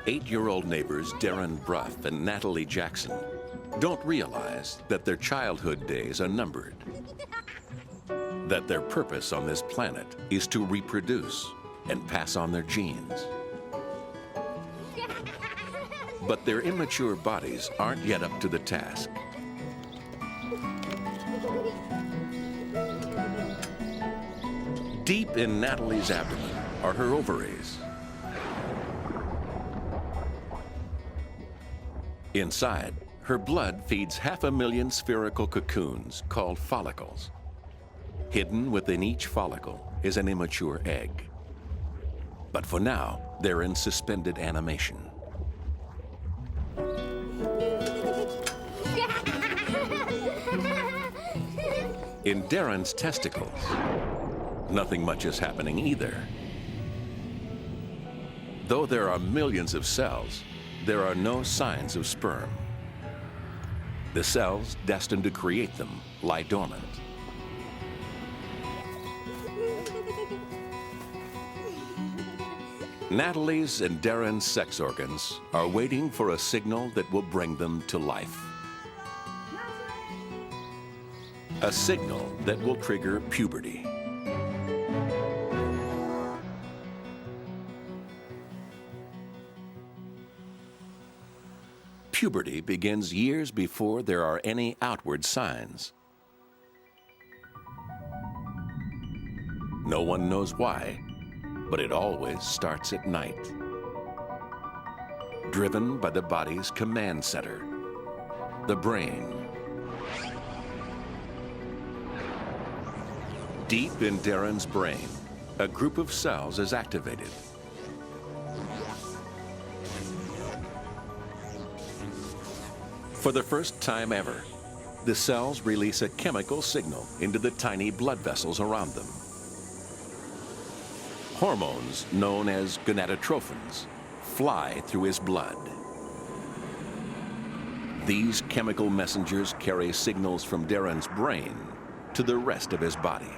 8-year-old neighbors Darren Bruff and Natalie Jackson don't realize that their childhood days are numbered, that their purpose on this planet is to reproduce and pass on their genes. But their immature bodies aren't yet up to the task. Deep in Natalie's abdomen are her ovaries. Inside, her blood feeds 500,000 spherical cocoons called follicles. Hidden within each follicle is an immature egg. But for now, they're in suspended animation. In Darren's testicles, nothing much is happening either. Though there are millions of cells, there are no signs of sperm. The cells destined to create them lie dormant. Natalie's and Darren's sex organs are waiting for a signal that will bring them to life. A signal that will trigger puberty. Puberty begins years before there are any outward signs. No one knows why, but it always starts at night. Driven by the body's command center, the brain. Deep in Darren's brain, a group of cells is activated. For the first time ever, the cells release a chemical signal into the tiny blood vessels around them. Hormones known as gonadotrophins fly through his blood. These chemical messengers carry signals from Darren's brain to the rest of his body.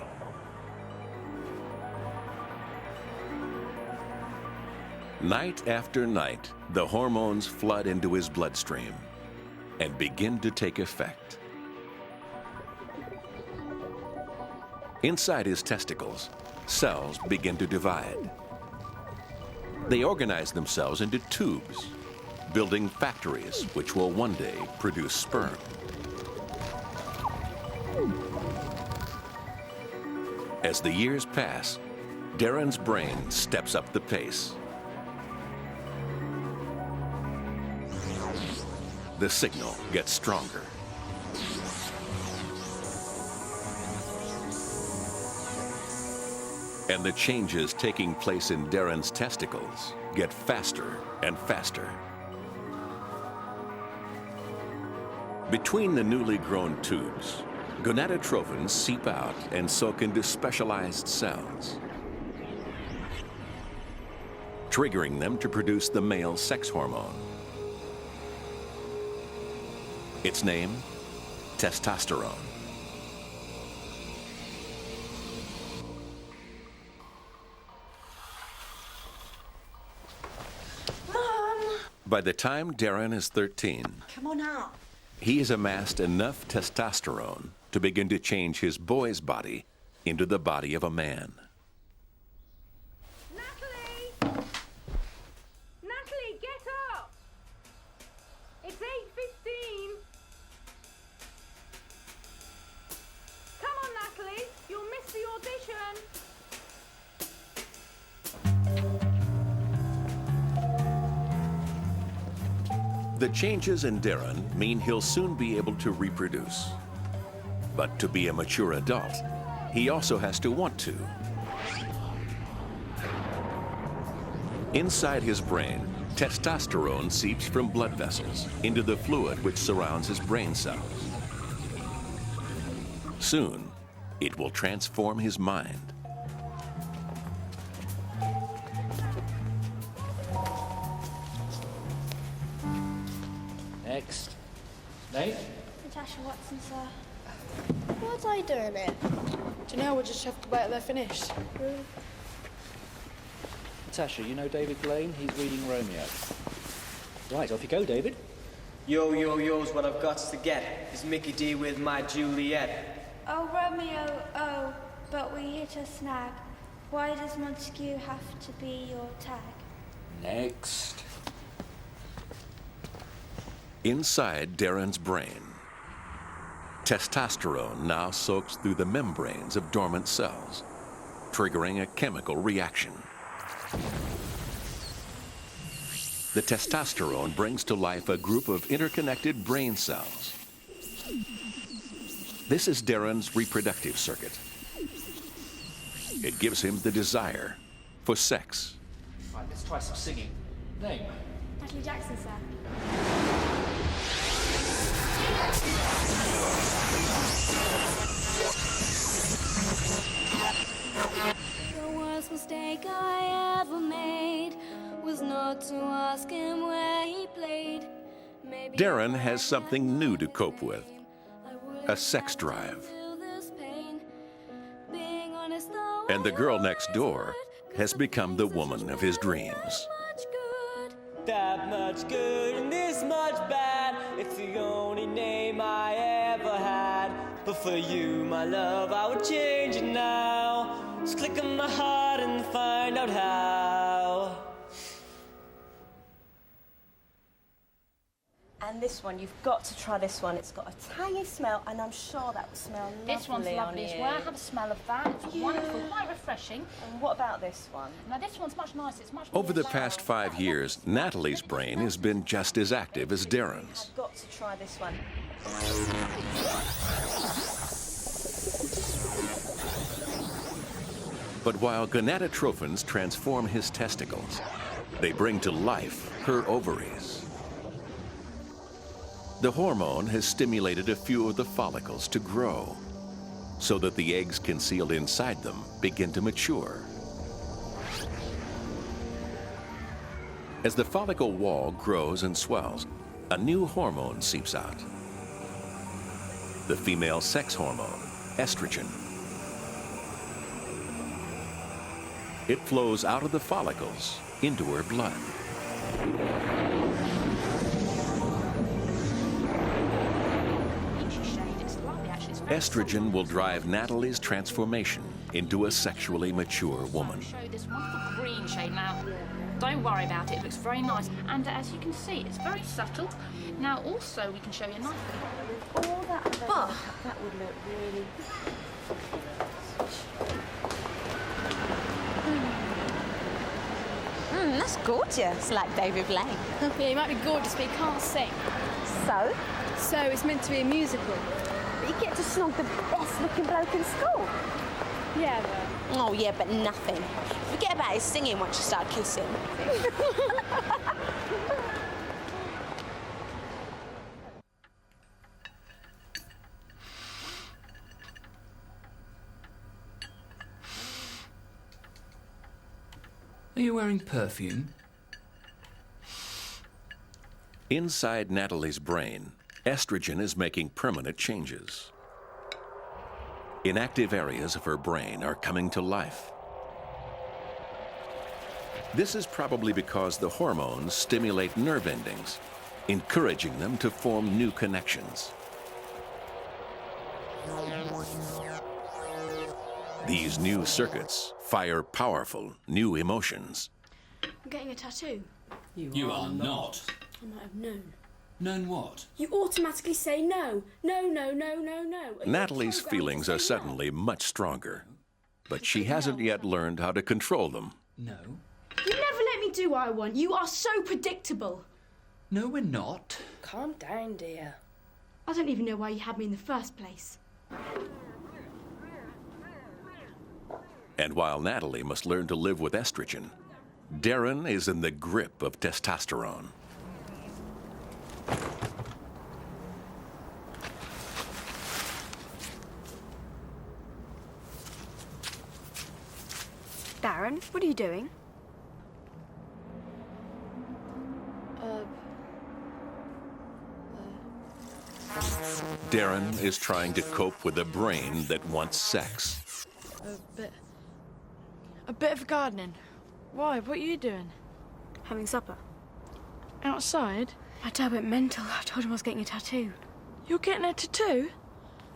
Night after night, the hormones flood into his bloodstream and begin to take effect. Inside his testicles, cells begin to divide. They organize themselves into tubes, building factories which will one day produce sperm. As the years pass, Darren's brain steps up the pace. The signal gets stronger. And the changes taking place in Darren's testicles get faster and faster. Between the newly grown tubes, gonadotrophins seep out and soak into specialized cells, triggering them to produce the male sex hormone. Its name, testosterone. Mom! By the time Darren is 13, Come on out. he has amassed enough testosterone to begin to change his boy's body into the body of a man. Natalie! Natalie, get up! It's 8:15. Come on, Natalie. You'll miss the audition. The changes in Darren mean he'll soon be able to reproduce. But to be a mature adult, he also has to want to. Inside his brain, testosterone seeps from blood vessels into the fluid which surrounds his brain cells. Soon, it will transform his mind. Next. Nate? Natasha Watson, sir. What are you doing here? Do you know, we'll just have to wait till they're finished. Natasha, you know David Blaine? He's reading Romeo. Right, off you go, David. Yo, yo, yo's what I've got to get. It's Mickey D with my Juliet. Oh, Romeo, oh, but we hit a snag. Why does Montague have to be your tag? Next. Inside Darren's brain, testosterone now soaks through the membranes of dormant cells, triggering a chemical reaction. The testosterone brings to life a group of interconnected brain cells. This is Darren's reproductive circuit. It gives him the desire for sex. Right, let's try some singing. Name? Natalie Jackson, sir. The worst mistake I ever made was not to ask him where he played. Maybe Darren has something new to cope with, a sex drive. And the girl next door has become the woman of his dreams. That much good and this much bad. It's the only name I ever had. But for you, my love, I would change it now. Just click on my heart and find out how. And this one, you've got to try this one. It's got a tangy smell, and I'm sure that will smell lovely. This one's lovely as well. Have a smell of that. It's wonderful, quite refreshing. And what about this one? Now this one's much nicer. It's much more Over the loud. past 5 years, Natalie's brain has been just as active as Darren's. I've got to try this one. But while gonadotrophins transform his testicles, they bring to life her ovaries. The hormone has stimulated a few of the follicles to grow, so that the eggs concealed inside them begin to mature. As the follicle wall grows and swells, a new hormone seeps out. The female sex hormone, estrogen. It flows out of the follicles into her blood. Estrogen will drive Natalie's transformation into a sexually mature woman. I'll show you this wonderful green shade now. Don't worry about it, it looks very nice. And as you can see, it's very subtle. Now also we can show you a nice All that other makeup, that would look really... That's gorgeous, like David Blaine. Yeah, you might be gorgeous, but you can't sing. So? So it's meant to be a musical. But you get to snog the best looking bloke in school. Yeah, but... Oh, yeah, but nothing. Forget about his singing once you start kissing. Are you wearing perfume? Inside Natalie's brain, estrogen is making permanent changes. Inactive areas of her brain are coming to life. This is probably because the hormones stimulate nerve endings, encouraging them to form new connections. These new circuits fire powerful new emotions. I'm getting a tattoo. You are not. I might have known. Known what? You automatically say no. No, no, no, no, no. Natalie's feelings are suddenly much stronger, but she hasn't yet learned how to control them. No. You never let me do what I want. You are so predictable. No, we're not. Calm down, dear. I don't even know why you had me in the first place. And while Natalie must learn to live with estrogen, Darren is in the grip of testosterone. Darren, what are you doing? Darren is trying to cope with a brain that wants sex. A bit of gardening. Why? What are you doing? Having supper. Outside? My dad went mental. I told him I was getting a tattoo. You're getting a tattoo?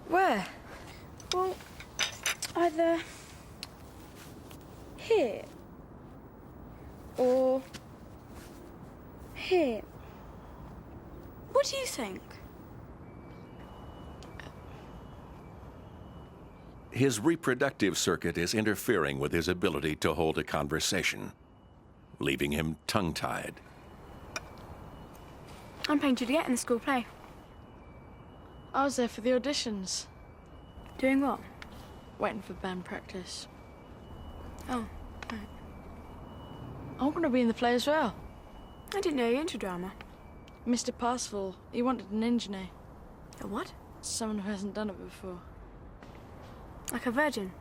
Where? Well, either here or here. What do you think? His reproductive circuit is interfering with his ability to hold a conversation, leaving him tongue-tied. I'm playing Juliet in the school play. I was there for the auditions. Doing what? Waiting for band practice. Oh, right. I'm going to be in the play as well. I didn't know you were into drama. Mr. Parsifal, he wanted an engineer. A what? Someone who hasn't done it before. Like a virgin?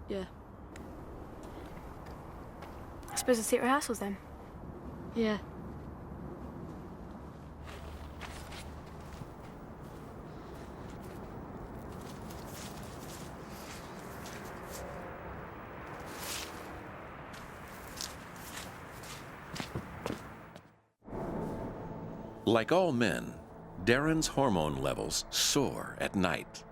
Yeah. I suppose it's at rehearsals then? Yeah. Like all men, Darren's hormone levels soar at night.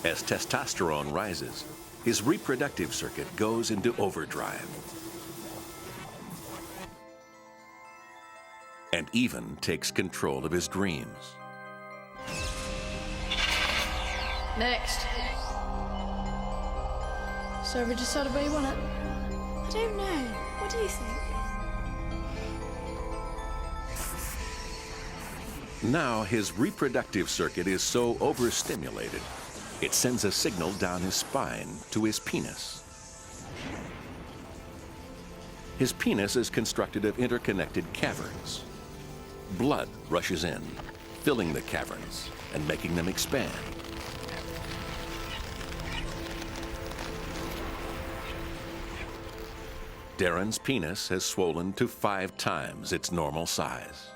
As testosterone rises, his reproductive circuit goes into overdrive. And even takes control of his dreams. Next. So have you decided where you want it? I don't know. What do you think? Now his reproductive circuit is so overstimulated, it sends a signal down his spine to his penis. His penis is constructed of interconnected caverns. Blood rushes in, filling the caverns and making them expand. Darren's penis has swollen to 5 times its normal size.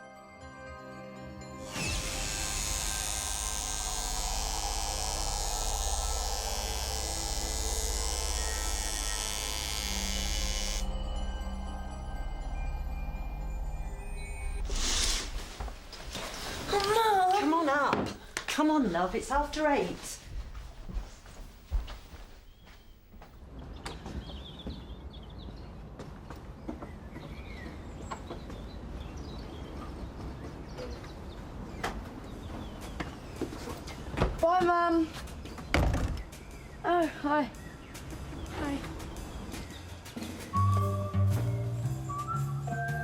Come on, love, it's after 8. Bye, Mum. Oh, hi. Hi.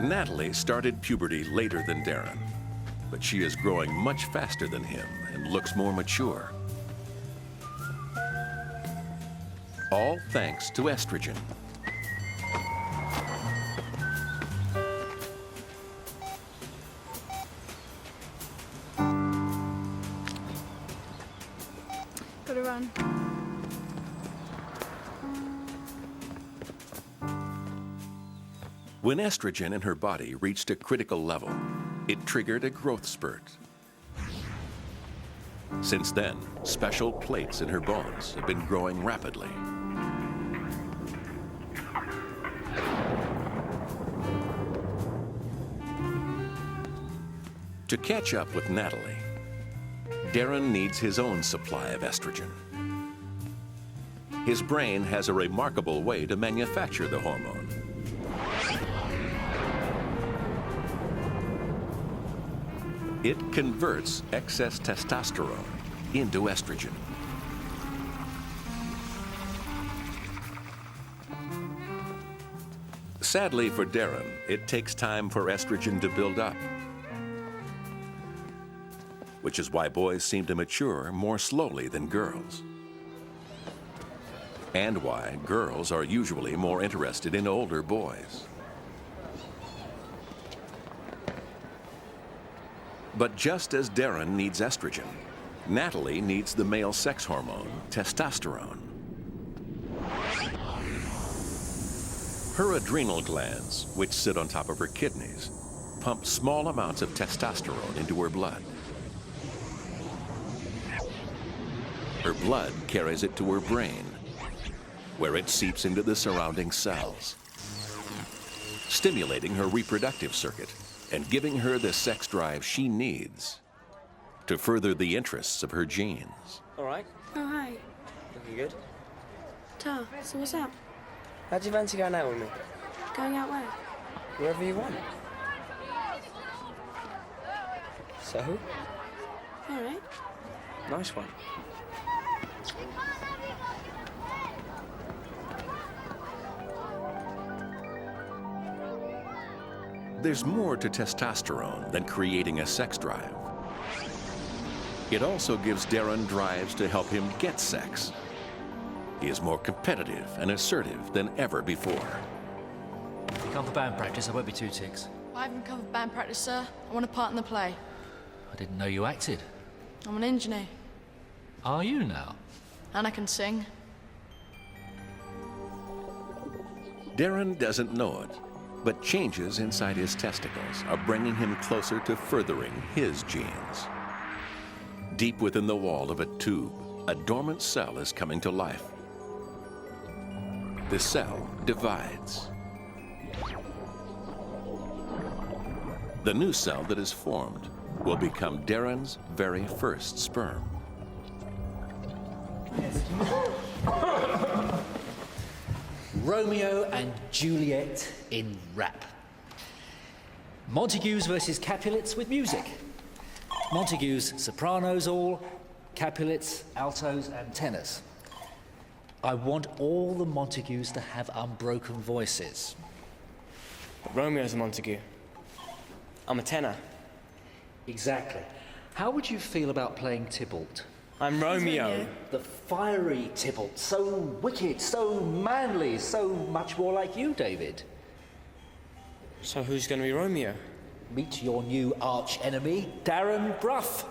Natalie started puberty later than Darren, but she is growing much faster than him and looks more mature. All thanks to estrogen. Gotta run. When estrogen in her body reached a critical level, it triggered a growth spurt. Since then, special plates in her bones have been growing rapidly. To catch up with Natalie, Darren needs his own supply of estrogen. His brain has a remarkable way to manufacture the hormone. It converts excess testosterone into estrogen. Sadly for Darren, it takes time for estrogen to build up, which is why boys seem to mature more slowly than girls, and why girls are usually more interested in older boys. But just as Darren needs estrogen, Natalie needs the male sex hormone, testosterone. Her adrenal glands, which sit on top of her kidneys, pump small amounts of testosterone into her blood. Her blood carries it to her brain, where it seeps into the surrounding cells, stimulating her reproductive circuit and giving her the sex drive she needs to further the interests of her genes. All right. Oh, hi. Looking good. Ta, so what's up? How'd you fancy going out with me? Going out where? Wherever you want. So? All right. Nice one. There's more to testosterone than creating a sex drive. It also gives Darren drives to help him get sex. He is more competitive and assertive than ever before. If you come for band practice, I won't be too ticks. I haven't come for band practice, sir. I want a part in the play. I didn't know you acted. I'm an engineer. Are you now? And I can sing. Darren doesn't know it, but changes inside his testicles are bringing him closer to furthering his genes. Deep within the wall of a tube, a dormant cell is coming to life. The cell divides. The new cell that is formed will become Darren's very first sperm. Romeo and Juliet in rap. Montagues versus Capulets with music. Montagues sopranos all, Capulets altos and tenors. I want all the Montagues to have unbroken voices. But Romeo's a Montague. I'm a tenor. Exactly. How would you feel about playing Tybalt? I'm Romeo. The fiery Tybalt, so wicked, so manly, so much more like you, David. So who's going to be Romeo? Meet your new arch-enemy, Darren Bruff.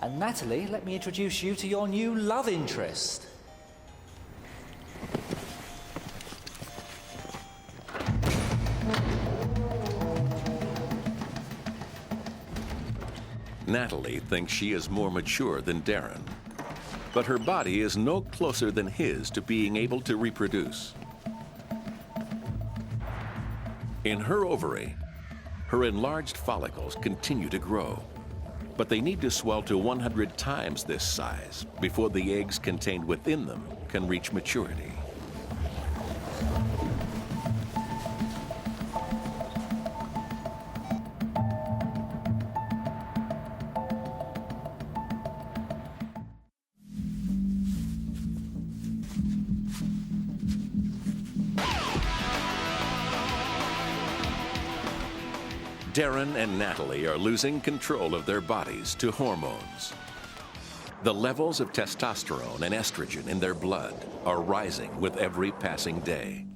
And Natalie, let me introduce you to your new love interest. Natalie thinks she is more mature than Darren, but her body is no closer than his to being able to reproduce. In her ovary, her enlarged follicles continue to grow, but they need to swell to 100 times this size before the eggs contained within them can reach maturity. Darren and Natalie are losing control of their bodies to hormones. The levels of testosterone and estrogen in their blood are rising with every passing day,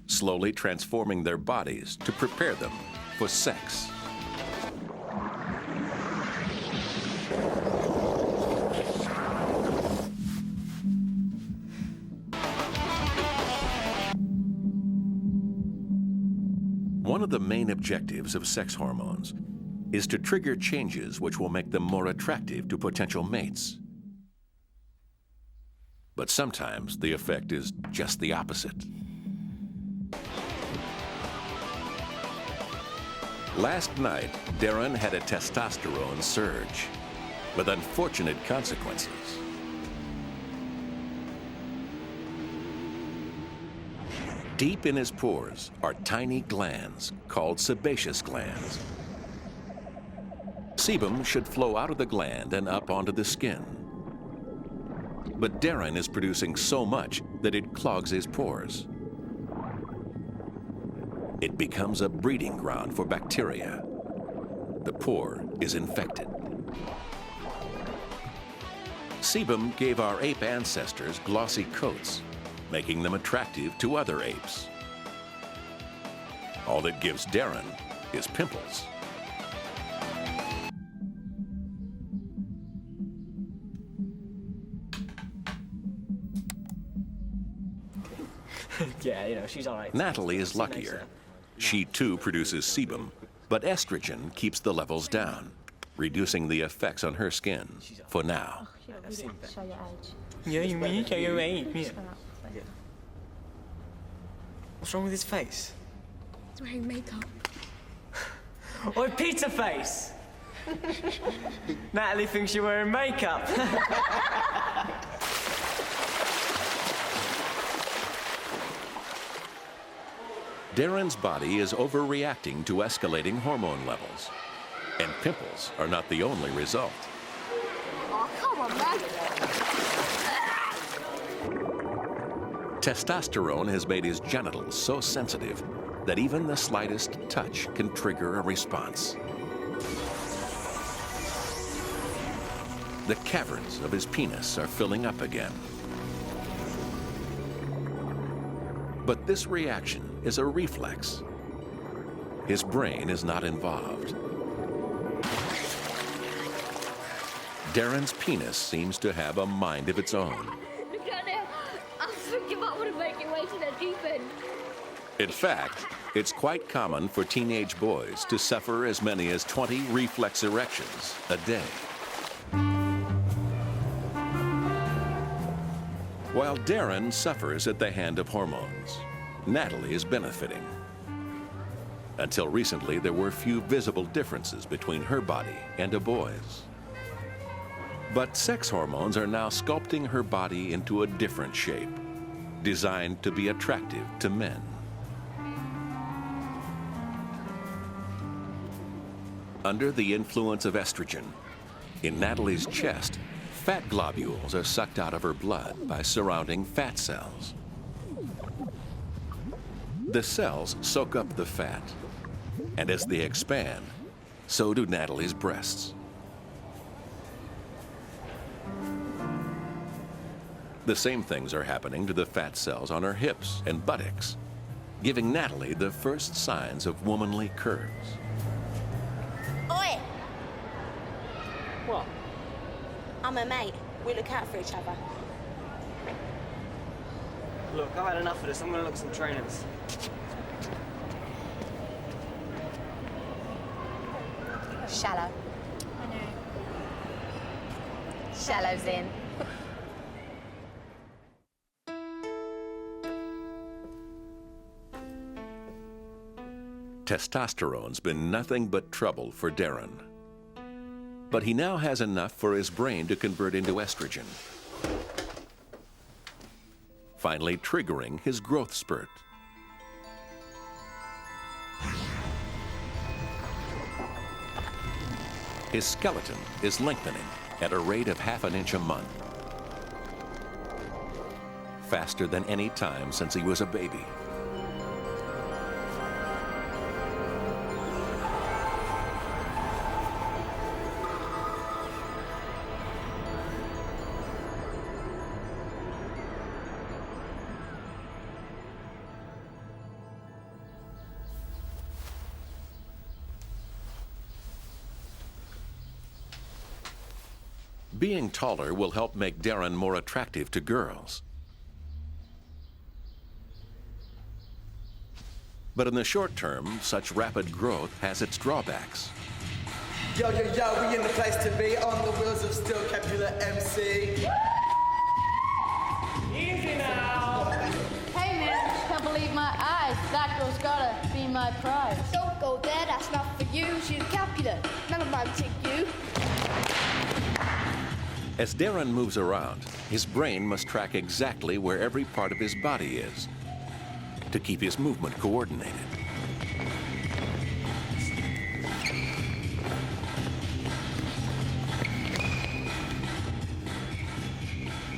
slowly transforming their bodies to prepare them for sex. One of the main objectives of sex hormones is to trigger changes which will make them more attractive to potential mates. But sometimes the effect is just the opposite. Last night, Darren had a testosterone surge with unfortunate consequences. Deep in his pores are tiny glands called sebaceous glands. Sebum should flow out of the gland and up onto the skin. But Darren is producing so much that it clogs his pores. It becomes a breeding ground for bacteria. The pore is infected. Sebum gave our ape ancestors glossy coats, making them attractive to other apes. All that gives Darren is pimples. Yeah, you know, she's all right. Natalie is luckier. She too produces sebum, but estrogen keeps the levels down, reducing the effects on her skin for now. Show your age. What's wrong with his face? He's wearing makeup. Oi, pizza face! Natalie thinks you're wearing makeup. Darren's body is overreacting to escalating hormone levels. And pimples are not the only result. Oh, come on, man. Testosterone has made his genitals so sensitive that even the slightest touch can trigger a response. The caverns of his penis are filling up again. But this reaction is a reflex. His brain is not involved. Darren's penis seems to have a mind of its own. Look at it. I think you might want to make your way to the deep end. In fact, it's quite common for teenage boys to suffer as many as 20 reflex erections a day. While Darren suffers at the hand of hormones, Natalie is benefiting. Until recently, there were few visible differences between her body and a boy's. But sex hormones are now sculpting her body into a different shape, designed to be attractive to men. Under the influence of estrogen, in Natalie's chest, fat globules are sucked out of her blood by surrounding fat cells. The cells soak up the fat, and as they expand, so do Natalie's breasts. The same things are happening to the fat cells on her hips and buttocks, giving Natalie the first signs of womanly curves. Oi! What? I'm a mate. We look out for each other. Look, I've had enough of this. I'm gonna look at some trainers. Shallow. I know. Shallow's in. Testosterone's been nothing but trouble for Darren. But he now has enough for his brain to convert into estrogen, finally triggering his growth spurt. His skeleton is lengthening at a rate of ½ an inch a month, faster than any time since he was a baby. Being taller will help make Darren more attractive to girls. But in the short term, such rapid growth has its drawbacks. Yo, yo, yo, we in the place to be, on the wheels of steel, Capular MC. Easy now! Hey man, can't believe my eyes. That girl's gotta be my prize. Don't go there, that's not for you. She's a Capular. Never mind, take you. As Darren moves around, his brain must track exactly where every part of his body is to keep his movement coordinated.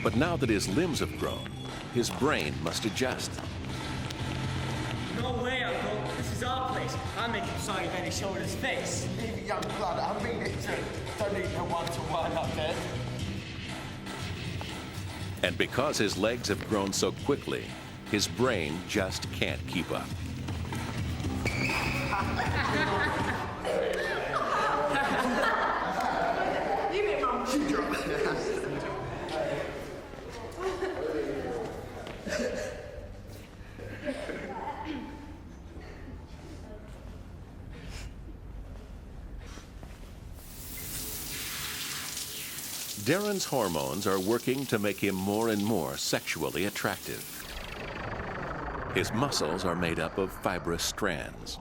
But now that his limbs have grown, his brain must adjust. No way, Uncle. This is our place. I make him sorry that he showed his face. Leave young blood, I mean it too. Don't need no one-to-one up there. And because his legs have grown so quickly, his brain just can't keep up. Darren's hormones are working to make him more and more sexually attractive. His muscles are made up of fibrous strands.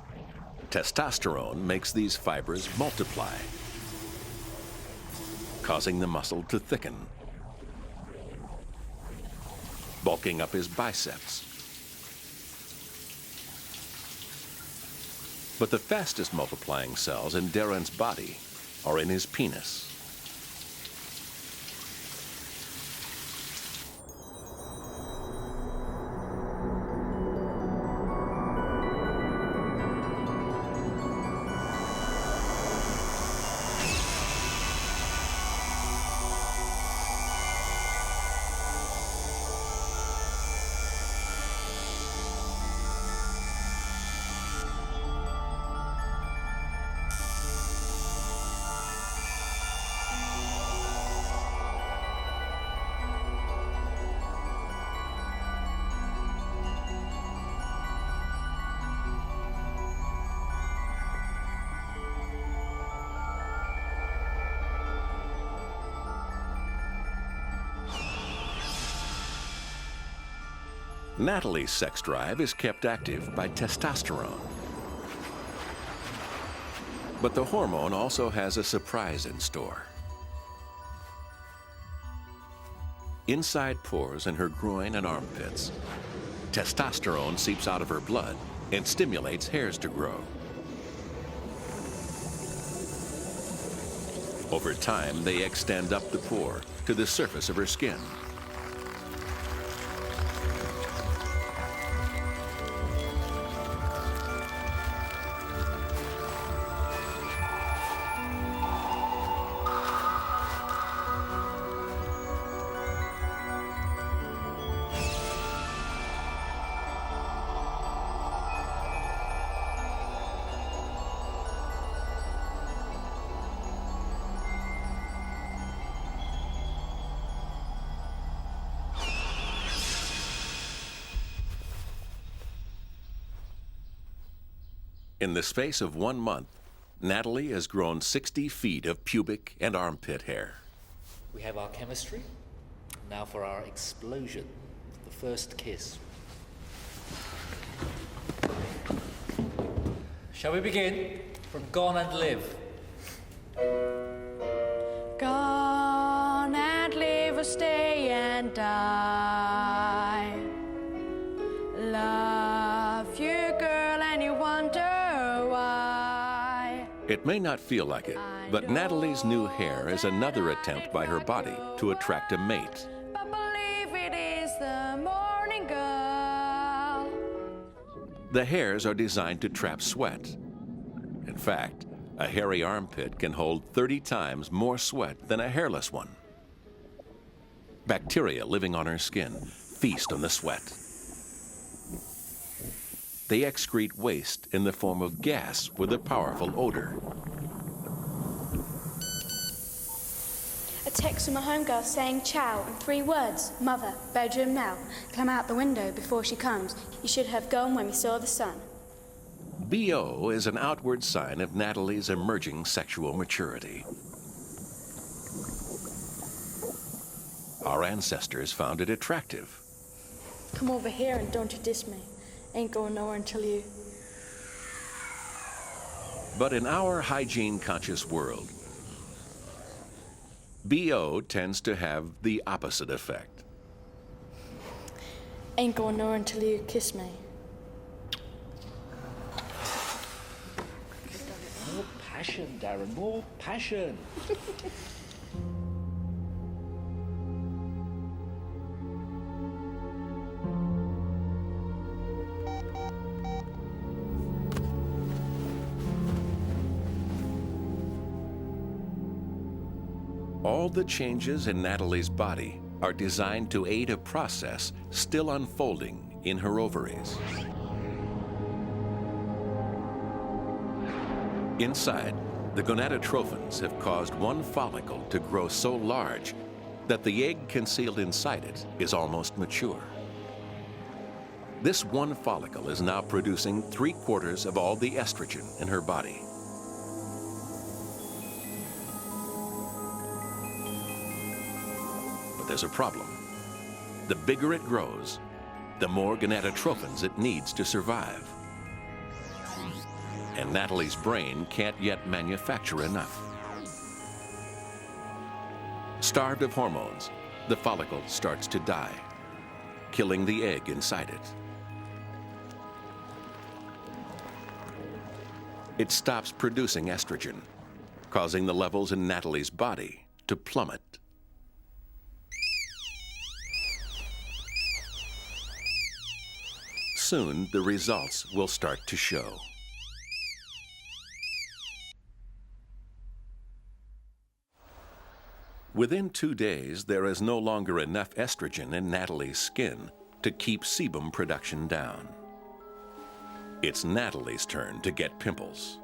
Testosterone makes these fibers multiply, causing the muscle to thicken, bulking up his biceps. But the fastest multiplying cells in Darren's body are in his penis. Natalie's sex drive is kept active by testosterone. But the hormone also has a surprise in store. Inside pores in her groin and armpits, testosterone seeps out of her blood and stimulates hairs to grow. Over time, they extend up the pore to the surface of her skin. In the space of 1 month, Natalie has grown 60 feet of pubic and armpit hair. We have our chemistry. Now for our explosion, the first kiss. Shall we begin? From Gone and Live. Gone and live or stay and die. Love you, girl, and you wonder why. It may not feel like it, but Natalie's new hair is another attempt by her body to attract a mate. But believe it is the morning girl. The hairs are designed to trap sweat. In fact, a hairy armpit can hold 30 times more sweat than a hairless one. Bacteria living on her skin feast on the sweat. They excrete waste in the form of gas with a powerful odor. A text from a homegirl saying ciao in 3 words. Mother, bedroom now. Climb out the window before she comes. You should have gone when we saw the sun. BO is an outward sign of Natalie's emerging sexual maturity. Our ancestors found it attractive. Come over here and don't you diss me. Ain't going nowhere until you... But in our hygiene-conscious world, BO tends to have the opposite effect. Ain't going nowhere until you kiss me. More passion, Darren, more passion. All the changes in Natalie's body are designed to aid a process still unfolding in her ovaries. Inside, the gonadotrophins have caused one follicle to grow so large that the egg concealed inside it is almost mature. This one follicle is now producing 3/4 of all the estrogen in her body. But there's a problem. The bigger it grows, the more gonadotrophins it needs to survive. And Natalie's brain can't yet manufacture enough. Starved of hormones, the follicle starts to die, killing the egg inside it. It stops producing estrogen, causing the levels in Natalie's body to plummet. Soon, the results will start to show. Within 2 days, there is no longer enough estrogen in Natalie's skin to keep sebum production down. It's Natalie's turn to get pimples.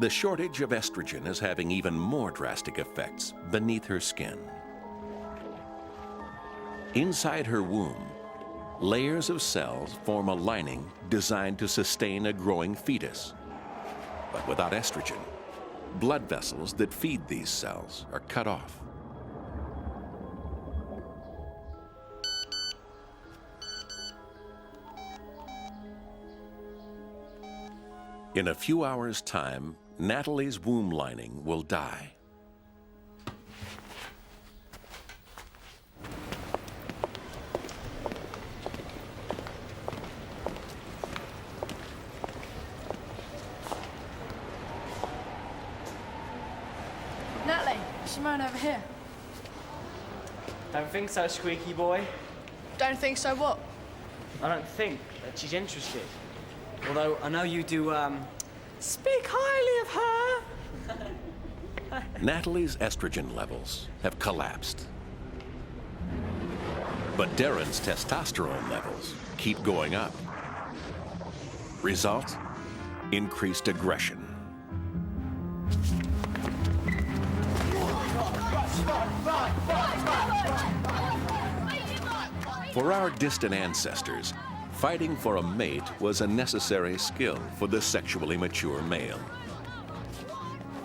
The shortage of estrogen is having even more drastic effects beneath her skin. Inside her womb, layers of cells form a lining designed to sustain a growing fetus. But without estrogen, blood vessels that feed these cells are cut off. In a few hours' time, Natalie's womb lining will die. Natalie, Simone over here. Don't think so, squeaky boy. Don't think so what? I don't think that she's interested. Although I know you do, speak highly of her. Natalie's estrogen levels have collapsed. But Darren's testosterone levels keep going up. Result? Increased aggression. For our distant ancestors, fighting for a mate was a necessary skill for the sexually mature male.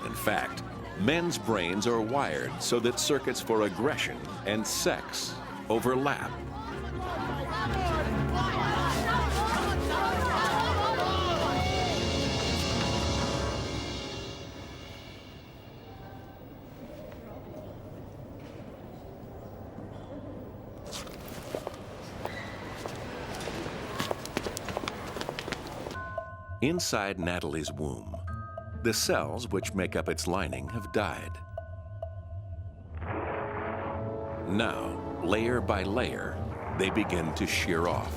In fact, men's brains are wired so that circuits for aggression and sex overlap. Inside Natalie's womb, the cells which make up its lining have died. Now, layer by layer, they begin to shear off.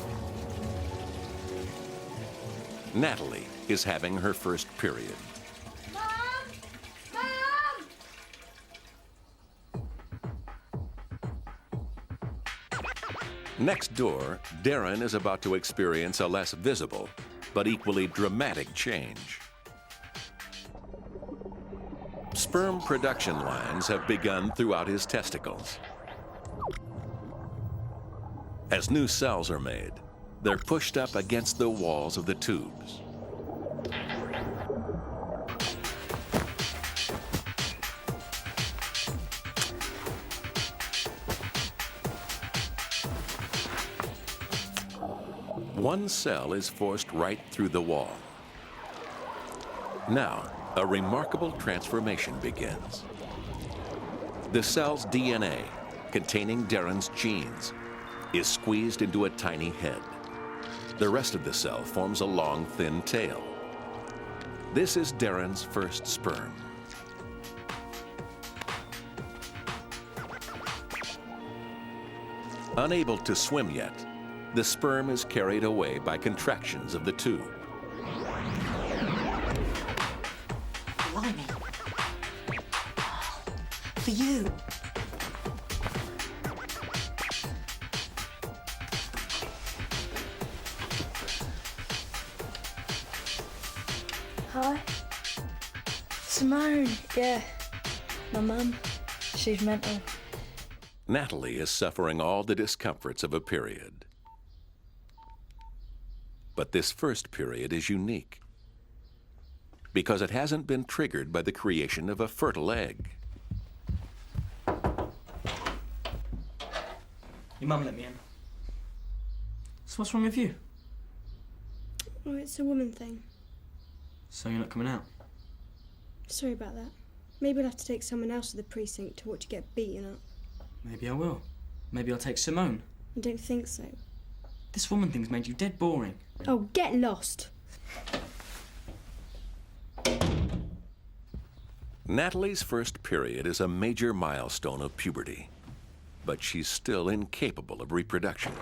Natalie is having her first period. Mom! Mom! Next door, Darren is about to experience a less visible but equally dramatic change. Sperm production lines have begun throughout his testicles. As new cells are made, they're pushed up against the walls of the tubes. One cell is forced right through the wall. Now, a remarkable transformation begins. The cell's DNA, containing Darren's genes, is squeezed into a tiny head. The rest of the cell forms a long, thin tail. This is Darren's first sperm. Unable to swim yet, the sperm is carried away by contractions of the tube. Blimey. For you. Hi. Simone, yeah. My mum, she's mental. Natalie is suffering all the discomforts of a period. But this first period is unique. because it hasn't been triggered by the creation of a fertile egg. Your mum let me in. So what's wrong with you? Oh, it's a woman thing. So you're not coming out? Sorry about that. Maybe I'll have to take someone else to the precinct to watch you get beaten up. Maybe I will. Maybe I'll take Simone. I don't think so. This woman thing's made you dead boring. Oh, get lost. Natalie's first period is a major milestone of puberty, but she's still incapable of reproduction.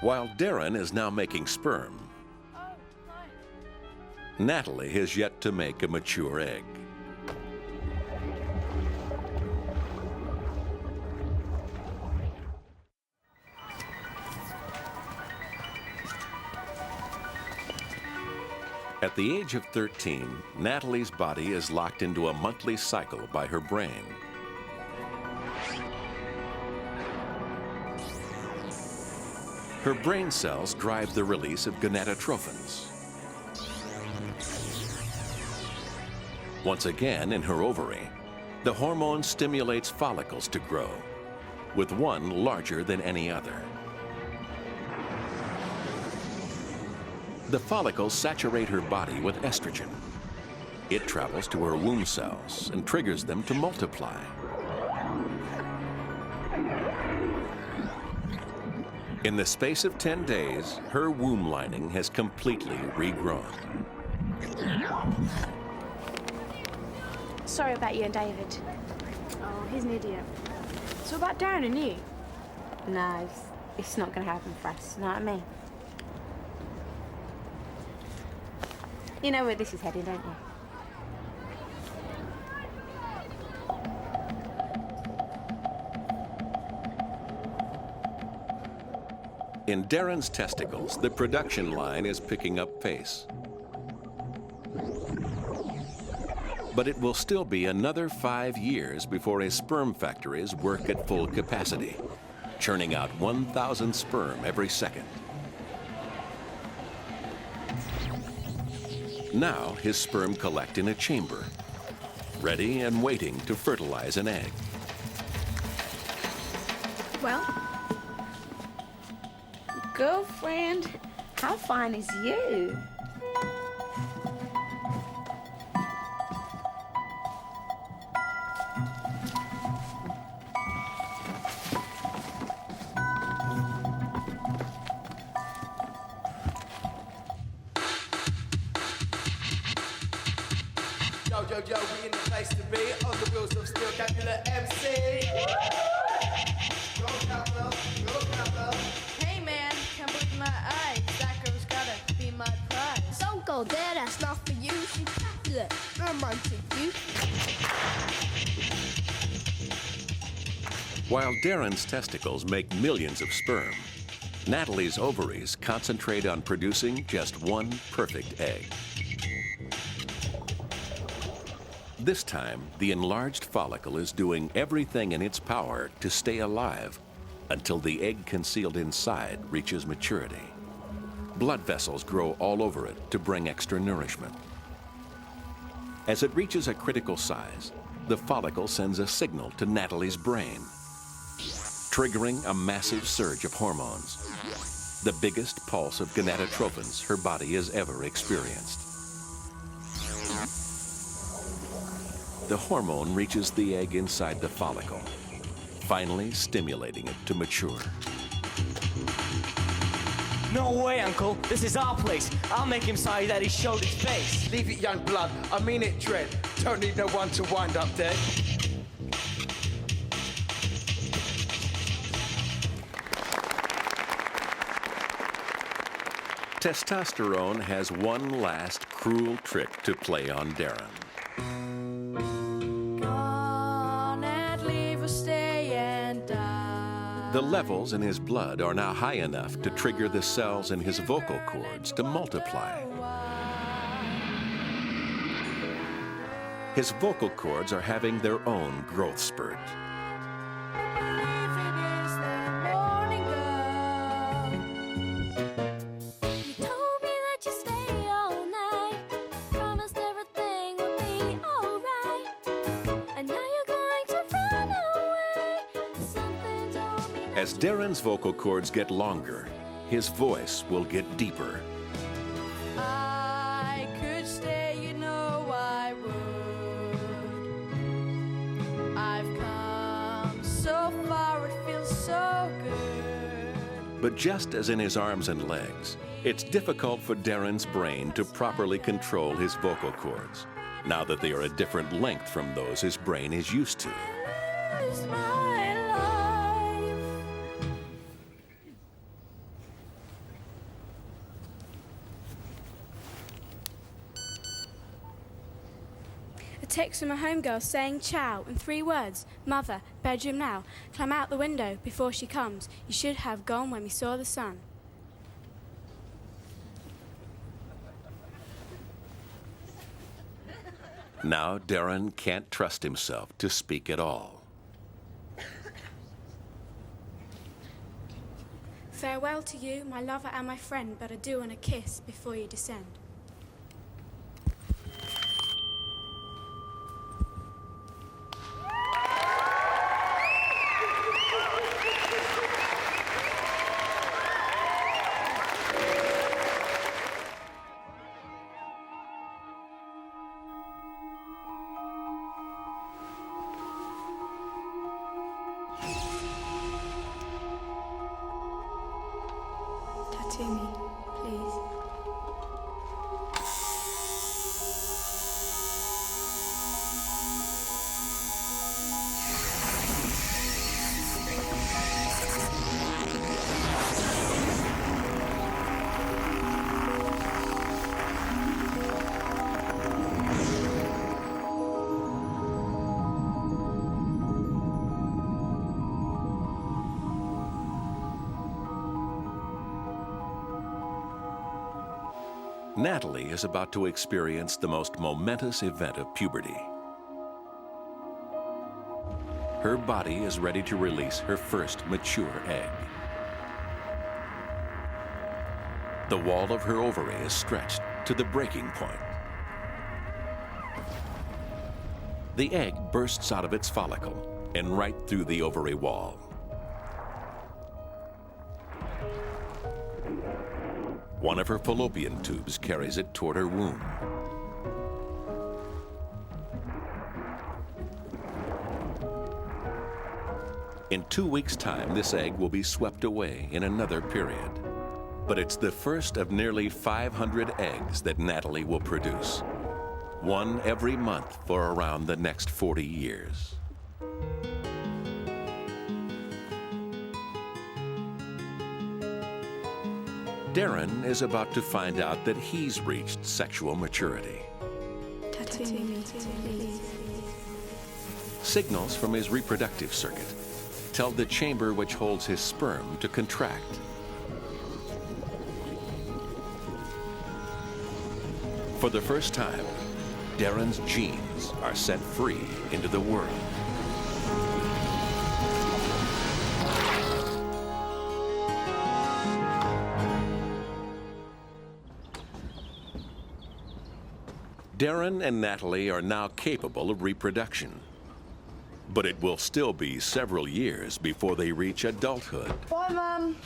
While Darren is now making sperm, Natalie has yet to make a mature egg. At the age of 13, Natalie's body is locked into a monthly cycle by her brain. Her brain cells drive the release of gonadotrophins. Once again, in her ovary, the hormone stimulates follicles to grow, with one larger than any other. The follicles saturate her body with estrogen. It travels to her womb cells and triggers them to multiply. In the space of 10 days, her womb lining has completely regrown. Sorry about you and David. Oh, he's an idiot. So about Darren and you? No, it's not going to happen for us, you know what I mean? You know where this is heading, don't you? In Darren's testicles, the production line is picking up pace. But it will still be another 5 years before his sperm factories work at full capacity, churning out 1,000 sperm every second. Now his sperm collect in a chamber, ready and waiting to fertilize an egg. Well, girlfriend, how fine is you? Yo, we in the place to be, on the wheels of steel, Chiajna MC. Go Capella, go Capella. Hey man, can't believe my eyes. That girl's gotta be my prize. Don't go there, that's not for you. She's popular. I'm onto you. While Darren's testicles make millions of sperm, Natalie's ovaries concentrate on producing just one perfect egg. This time, the enlarged follicle is doing everything in its power to stay alive until the egg concealed inside reaches maturity. Blood vessels grow all over it to bring extra nourishment. As it reaches a critical size, the follicle sends a signal to Natalie's brain, triggering a massive surge of hormones, the biggest pulse of gonadotrophins her body has ever experienced. The hormone reaches the egg inside the follicle, finally stimulating it to mature. No way, Uncle. This is our place. I'll make him sorry that he showed his face. Leave it, young blood. I mean it, Dread. Don't need no one to wind up dead. Testosterone has one last cruel trick to play on Darren. Gone and leave or stay and die. The levels in his blood are now high enough to trigger the cells in his vocal cords to multiply. His vocal cords are having their own growth spurt. As Darren's vocal cords get longer, his voice will get deeper. I could stay, you know I would. I've come so far, it feels so good. But just as in his arms and legs, it's difficult for Darren's brain to properly control his vocal cords, now that they are a different length from those his brain is used to. A text from a homegirl saying ciao in 3 words. Mother, bedroom now. Climb out the window before she comes. You should have gone when we saw the sun. Now Darren can't trust himself to speak at all. Farewell to you, my lover and my friend, but adieu and a kiss before you descend. Tattoo me, please. Natalie is about to experience the most momentous event of puberty. Her body is ready to release her first mature egg. The wall of her ovary is stretched to the breaking point. The egg bursts out of its follicle and right through the ovary wall. One of her fallopian tubes carries it toward her womb. In 2 weeks' time, this egg will be swept away in another period. But it's the first of nearly 500 eggs that Natalie will produce. One every month for around the next 40 years. Darren is about to find out that he's reached sexual maturity. Tattoo me, please. Signals from his reproductive circuit tell the chamber which holds his sperm to contract. For the first time, Darren's genes are set free into the world. Darren and Natalie are now capable of reproduction. But it will still be several years before they reach adulthood. Bye, Mum.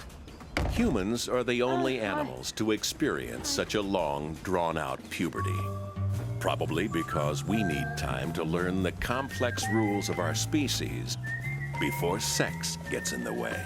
Humans are the only animals to experience such a long, drawn-out puberty. Probably because we need time to learn the complex rules of our species before sex gets in the way.